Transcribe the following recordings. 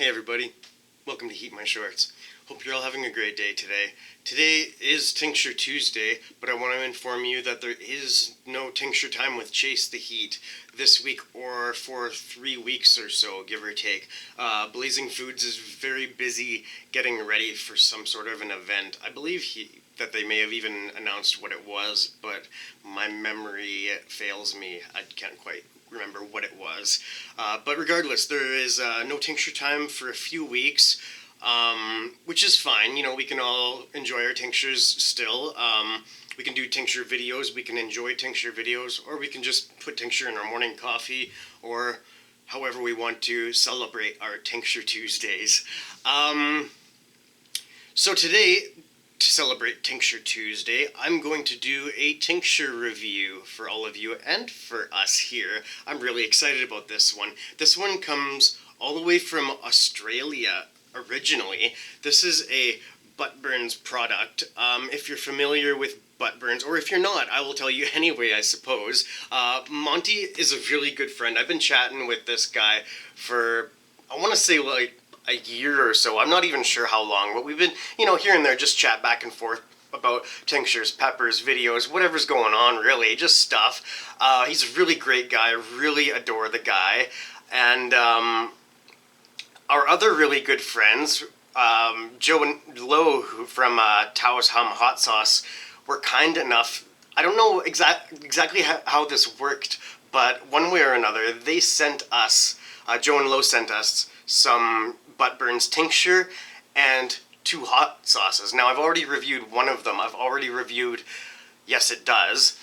Hey everybody, welcome to Heat My Shorts. Hope you're all having a great day today. Today is Tincture Tuesday, but I want to inform you that there is no tincture time with Chase the Heat this week or for 3 weeks or so, give or take. Blazing Foods is very busy getting ready for some sort of an event. I believe that they may have even announced what it was, but my memory fails me. I can't quite remember what it was. But regardless, there is no tincture time for a few weeks, which is fine. You know, we can all enjoy our tinctures still. We can do tincture videos, we can enjoy tincture videos, or we can just put tincture in our morning coffee, or however we want to celebrate our Tincture Tuesdays. So today, to celebrate Tincture Tuesday, I'm going to do a tincture review for all of you and for us here. I'm really excited about this one. This one comes all the way from Australia originally. This is a Bhut Burnz product. If you're familiar with Bhut Burnz, or if you're not, I will tell you anyway, I suppose. Monty is a really good friend. I've been chatting with this guy for, I want to say, like a year or so. I'm not even sure how long, but we've been, here and there just chat back and forth about tinctures, peppers, videos, whatever's going on, really, just stuff. He's a really great guy. I really adore the guy. And our other really good friends, Joe and Loe from Taos Hum Hot Sauce, were kind enough. I don't know exactly how this worked, but one way or another, they sent us, Joe and Loe sent us some Bhut Burnz tincture and 2 hot sauces. Now, I've already reviewed one of them. I've already reviewed Yes It Does,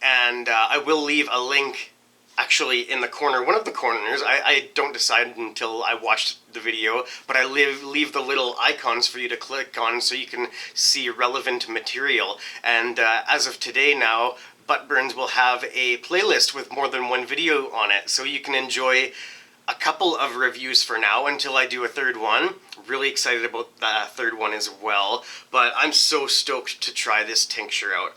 and I will leave a link actually in the corner, one of the corners. I don't decide until I watch the video, but I leave the little icons for you to click on so you can see relevant material. And as of today now, Bhut Burnz will have a playlist with more than one video on it, so you can enjoy a couple of reviews for now until I do a third one. Really excited about the third one as well, but I'm so stoked to try this tincture out.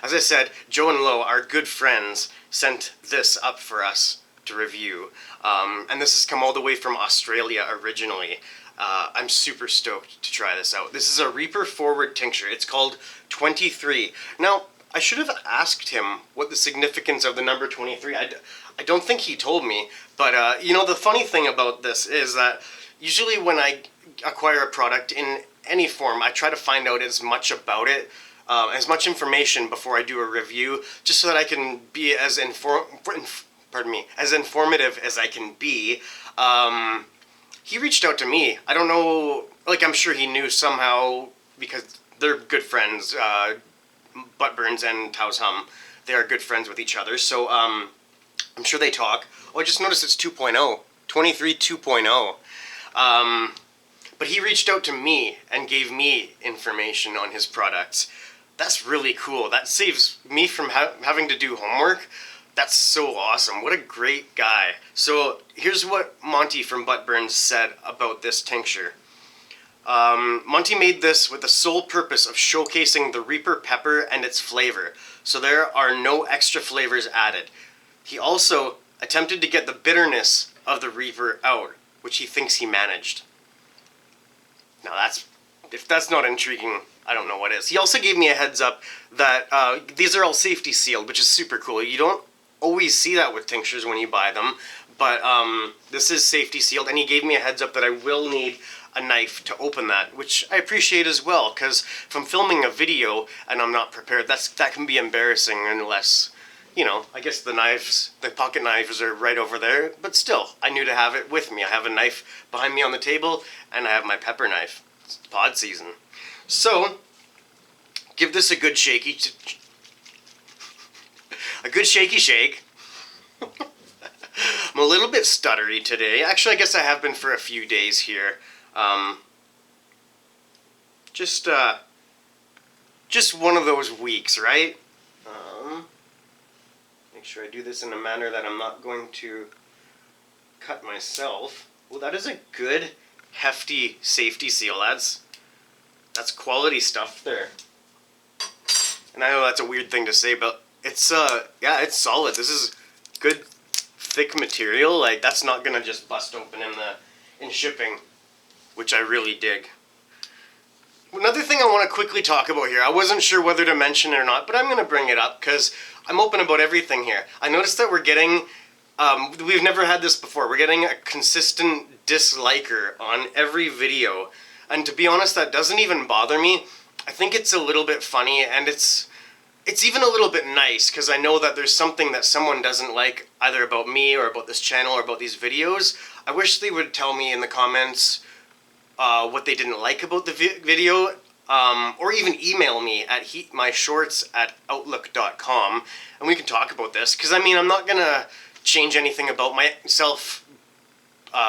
As I said, Joe and Loe, our good friends, sent this up for us to review, and this has come all the way from Australia originally. I'm super stoked to try this out. This is a Reaper Forward tincture. It's called 23. Now, I should have asked him what the significance of the number 23. I don't think he told me, but the funny thing about this is that usually when I acquire a product in any form, I try to find out as much about it, as much information before I do a review, just so that I can be as informative as I can be. He reached out to me. I don't know, I'm sure he knew somehow, because they're good friends, Bhut Burnz and Taos Hum. They are good friends with each other, so I'm sure they talk. Oh, I just noticed it's 2.0. 23 2.0. But he reached out to me and gave me information on his products. That's really cool. That saves me from having to do homework. That's so awesome. What a great guy. So here's what Monty from Bhut Burnz said about this tincture. Monty made this with the sole purpose of showcasing the Reaper pepper and its flavor, so there are no extra flavors added. He also attempted to get the bitterness of the Reaper out, which he thinks he managed. Now if that's not intriguing, I don't know what is. He also gave me a heads up that these are all safety sealed, which is super cool. You don't always see that with tinctures when you buy them, but this is safety sealed, and he gave me a heads up that I will need a knife to open that, which I appreciate as well, because from filming a video and I'm not prepared, that can be embarrassing unless, I guess the pocket knives are right over there, but still, I knew to have it with me. I have a knife behind me on the table, and I have my pepper knife. It's pod season. So, give this a good shaky shake. I'm a little bit stuttery today. Actually, I guess I have been for a few days here. Just one of those weeks, right? Make sure I do this in a manner that I'm not going to cut myself. Well, that is a good, hefty safety seal. That's quality stuff there. And I know that's a weird thing to say, but it's it's solid. This is good, thick material. That's not gonna just bust open in shipping, which I really dig. Another thing I want to quickly talk about here, I wasn't sure whether to mention it or not, but I'm going to bring it up because I'm open about everything here. I noticed that we're getting, we've never had this before, we're getting a consistent disliker on every video. And to be honest, that doesn't even bother me. I think it's a little bit funny, and it's even a little bit nice because I know that there's something that someone doesn't like either about me or about this channel or about these videos. I wish they would tell me in the comments what they didn't like about the video, or even email me at heatmyshorts@outlook.com, and we can talk about this, because I mean, I'm not gonna change anything about myself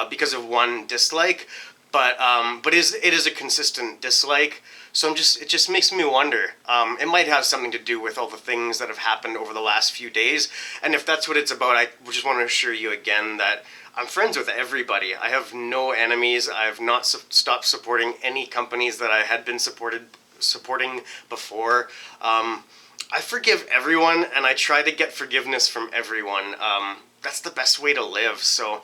because of one dislike, but it is a consistent dislike. So it just makes me wonder. It might have something to do with all the things that have happened over the last few days, and if that's what it's about, I just want to assure you again that I'm friends with everybody. I have no enemies. I have not stopped supporting any companies that I had been supporting before. I forgive everyone, and I try to get forgiveness from everyone. That's the best way to live. So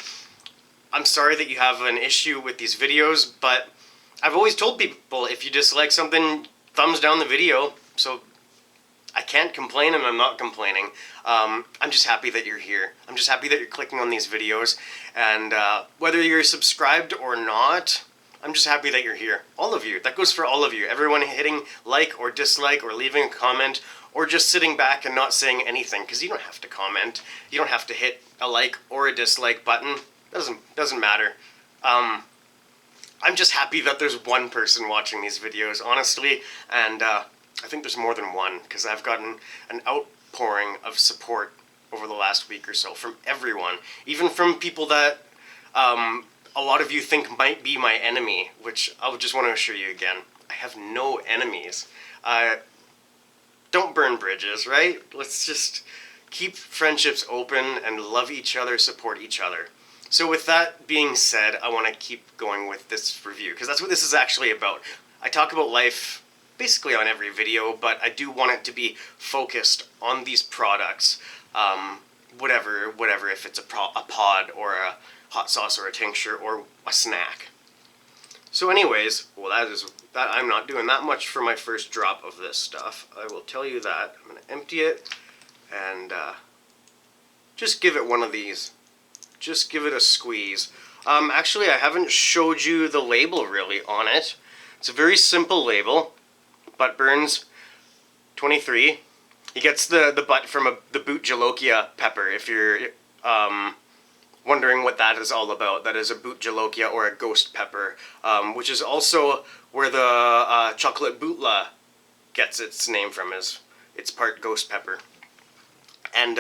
I'm sorry that you have an issue with these videos, but I've always told people, if you dislike something, thumbs down the video. So I can't complain, and I'm not complaining. I'm just happy that you're here. I'm just happy that you're clicking on these videos, and whether you're subscribed or not, I'm just happy that you're here. All of you. That goes for all of you. Everyone hitting like or dislike or leaving a comment or just sitting back and not saying anything, because you don't have to comment. You don't have to hit a like or a dislike button. Doesn't matter. I'm just happy that there's one person watching these videos, honestly, and I think there's more than one, because I've gotten an outpouring of support over the last week or so from everyone, even from people that a lot of you think might be my enemy, which I would just want to assure you again, I have no enemies. Don't burn bridges, right? Let's just keep friendships open and love each other, support each other. So with that being said, I want to keep going with this review, because that's what this is actually about. I talk about life basically on every video, but I do want it to be focused on these products. Whatever, if it's a pod or a hot sauce or a tincture or a snack. So anyways, well, that I'm not doing that much for my first drop of this stuff. I will tell you that. I'm going to empty it and just give it one of these. Just give it a squeeze. Actually, I haven't showed you the label really on it. It's a very simple label. Bhut Burnz 23. He gets the butt from the Bhut Jolokia pepper, if you're wondering what that is all about. That is a Bhut Jolokia, or a ghost pepper, which is also where the chocolate Bhutla gets its name from. It's part ghost pepper. And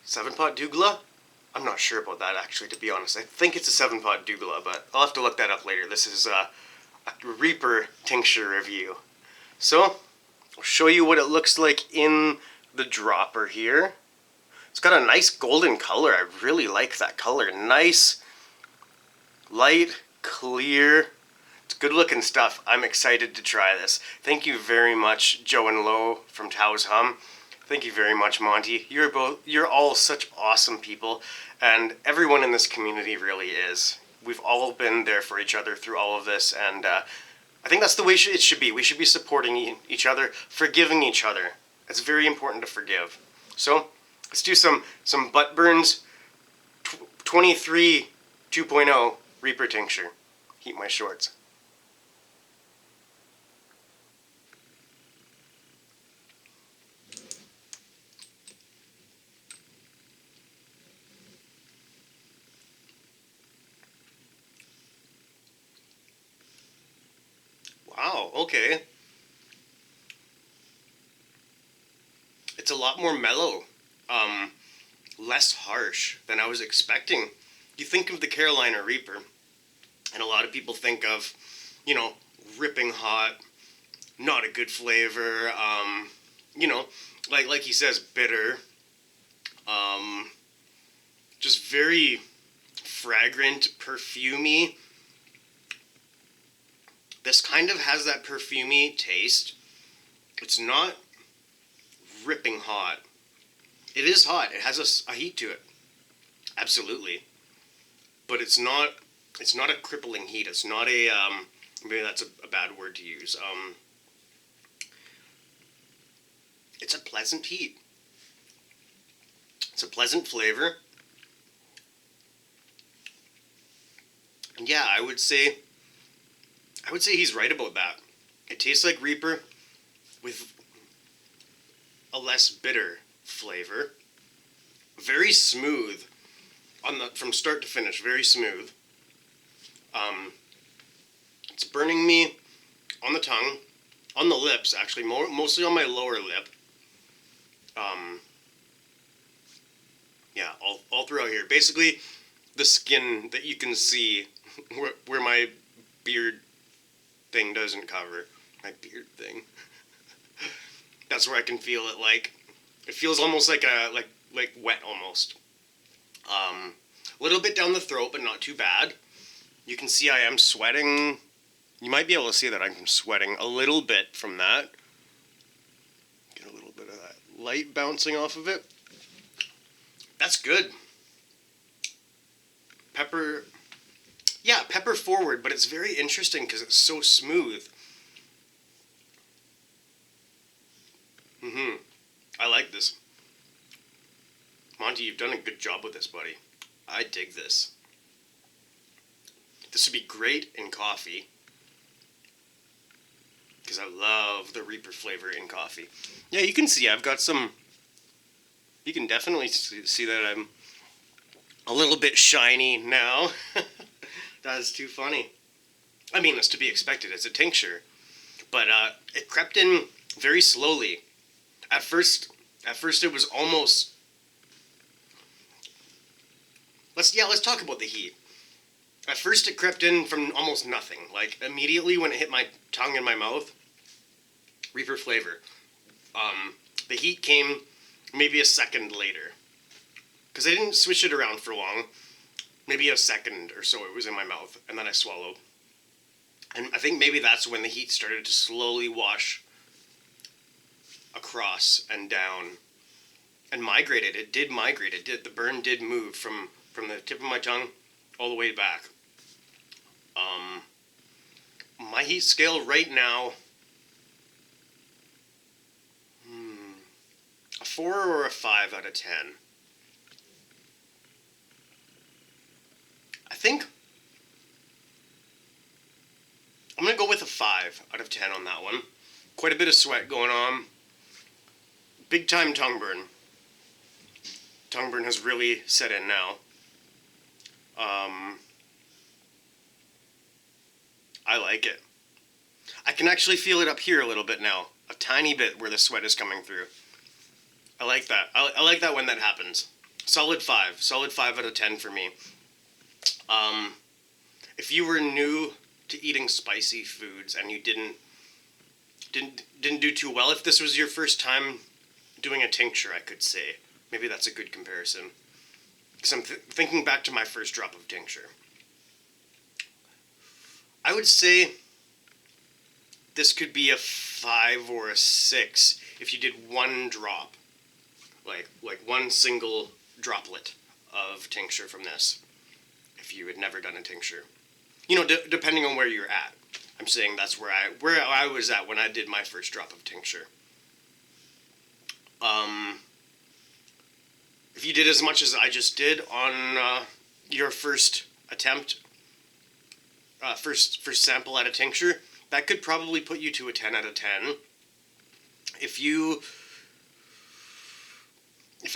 7-pot Douglas? I'm not sure about that, actually, to be honest. I think it's a 7-pot Douglas, but I'll have to look that up later. This is a Reaper Tincture review. So, I'll show you what it looks like in the dropper here. It's got a nice golden color. I really like that color. Nice, light, clear. It's good looking stuff. I'm excited to try this. Thank you very much, Joe and Loe from Taos Hum. Thank you very much, Monty. You're all such awesome people, and everyone in this community really is. We've all been there for each other through all of this, and I think that's the way it should be. We should be supporting each other, forgiving each other. It's very important to forgive. So, let's do some Bhut Burnz 23 2.0 Reaper Tincture. Heat my shorts. Wow, okay. It's a lot more mellow, less harsh than I was expecting. You think of the Carolina Reaper, and a lot of people think of, ripping hot, not a good flavor, like he says, bitter, just very fragrant, perfumey. This kind of has that perfumey taste. It's not ripping hot. It is hot. It has a heat to it. Absolutely. but it's not a crippling heat. It's not a maybe that's a bad word to use. It's a pleasant heat. It's a pleasant flavor. And yeah, I would say he's right about that. It tastes like Reaper with a less bitter flavor. Very smooth from start to finish. Very smooth. It's burning me on the tongue, on the lips actually, mostly on my lower lip. Yeah, all throughout here. Basically, the skin that you can see where my beard thing doesn't cover. My beard thing. That's where I can feel it. Like it feels almost like wet almost. A little bit down the throat, but not too bad. You can see I am sweating. You might be able to see that I'm sweating a little bit from that. Get a little bit of that light bouncing off of it. That's good. Pepper, yeah, pepper forward, but it's very interesting because it's so smooth. I like this. Monty, you've done a good job with this, buddy. I dig this. This would be great in coffee. Because I love the Reaper flavor in coffee. Yeah, you can see I've got some... You can definitely see that I'm a little bit shiny now. That is too funny. I mean, that's to be expected. It's a tincture. But it crept in very slowly. At first it was almost... Let's talk about the heat. At first it crept in from almost nothing. Like, immediately when it hit my tongue and my mouth, Reaper flavor. The heat came maybe a second later. Because I didn't switch it around for long. Maybe a second or so it was in my mouth, and then I swallowed. And I think maybe that's when the heat started to slowly wash across and down. And migrated. It did migrate. The burn did move from the tip of my tongue all the way back. My heat scale right now, a 4 or a 5 out of 10. I think I'm going to go with a 5 out of 10 on that one. Quite a bit of sweat going on. Big time tongue burn. Tongue burn has really set in now. I like it. I can actually feel it up here a little bit now. A tiny bit where the sweat is coming through. I like that. I like that when that happens. Solid 5. Solid 5 out of 10 for me. If you were new to eating spicy foods and you didn't do too well, if this was your first time doing a tincture, I could say. Maybe that's a good comparison. Because I'm thinking back to my first drop of tincture. I would say this could be a 5 or a 6 if you did one drop. Like one single droplet of tincture from this. If you had never done a tincture. You know, depending on where you're at. I'm saying that's where I was at when I did my first drop of tincture. If you did as much as I just did on your first attempt, first sample at a tincture, that could probably put you to a 10 out of 10. If a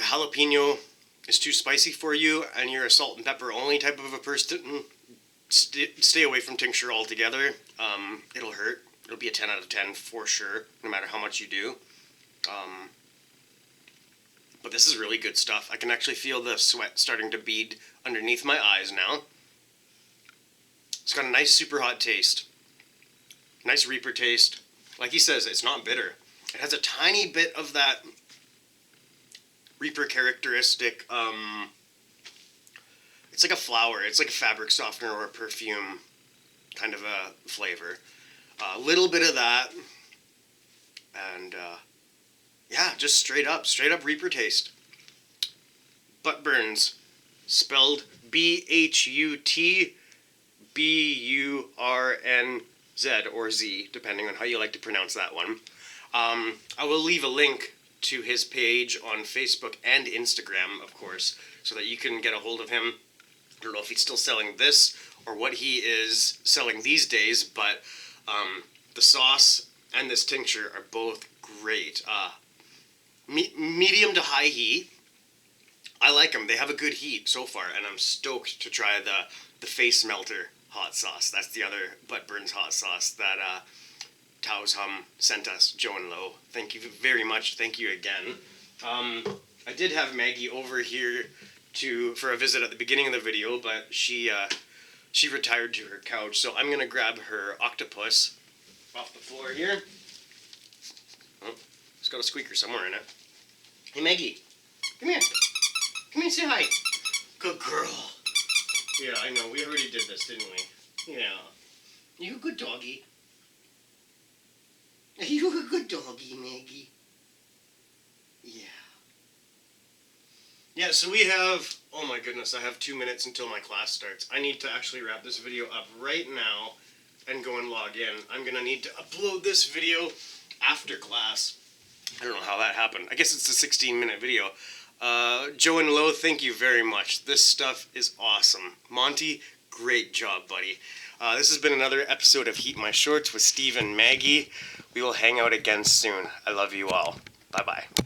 jalapeno is too spicy for you and you're a salt and pepper only type of a person, stay away from tincture altogether. It'll hurt. It'll be a 10 out of 10 for sure, no matter how much you do. But this is really good stuff. I can actually feel the sweat starting to bead underneath my eyes now. It's got a nice super hot taste. Nice Reaper taste. Like he says, it's not bitter. It has a tiny bit of that Reaper characteristic, it's like a flower. It's like a fabric softener or a perfume kind of a flavor. A little bit of that. And, yeah, just straight up Reaper taste. Bhut Burnz, spelled BhutBurnz, or Z, depending on how you like to pronounce that one. I will leave a link to his page on Facebook and Instagram, of course, so that you can get a hold of him. I don't know if he's still selling this or what he is selling these days, but the sauce and this tincture are both great. Medium to high heat. I like them. They have a good heat so far, and I'm stoked to try the face melter hot sauce. That's the other Bhut Burnz hot sauce that Taos Hum sent us, Joe and Loe. Thank you very much. Thank you again. I did have Maggie over here for a visit at the beginning of the video, but she retired to her couch, so I'm gonna grab her octopus off the floor here. Oh, it's got a squeaker somewhere in it. Hey Maggie, come here. Come here, say hi. Good girl. Yeah, I know. We already did this, didn't we? Yeah. You a good doggy. You a good doggy, Maggie. Yeah. Yeah, so we have... Oh my goodness, I have 2 minutes until my class starts. I need to actually wrap this video up right now and go and log in. I'm going to need to upload this video after class. I don't know how that happened. I guess it's a 16-minute video. Joe and Loe, thank you very much. This stuff is awesome. Monty, great job, buddy. This has been another episode of Heat My Shorts with Steve and Maggie. We will hang out again soon. I love you all. Bye-bye.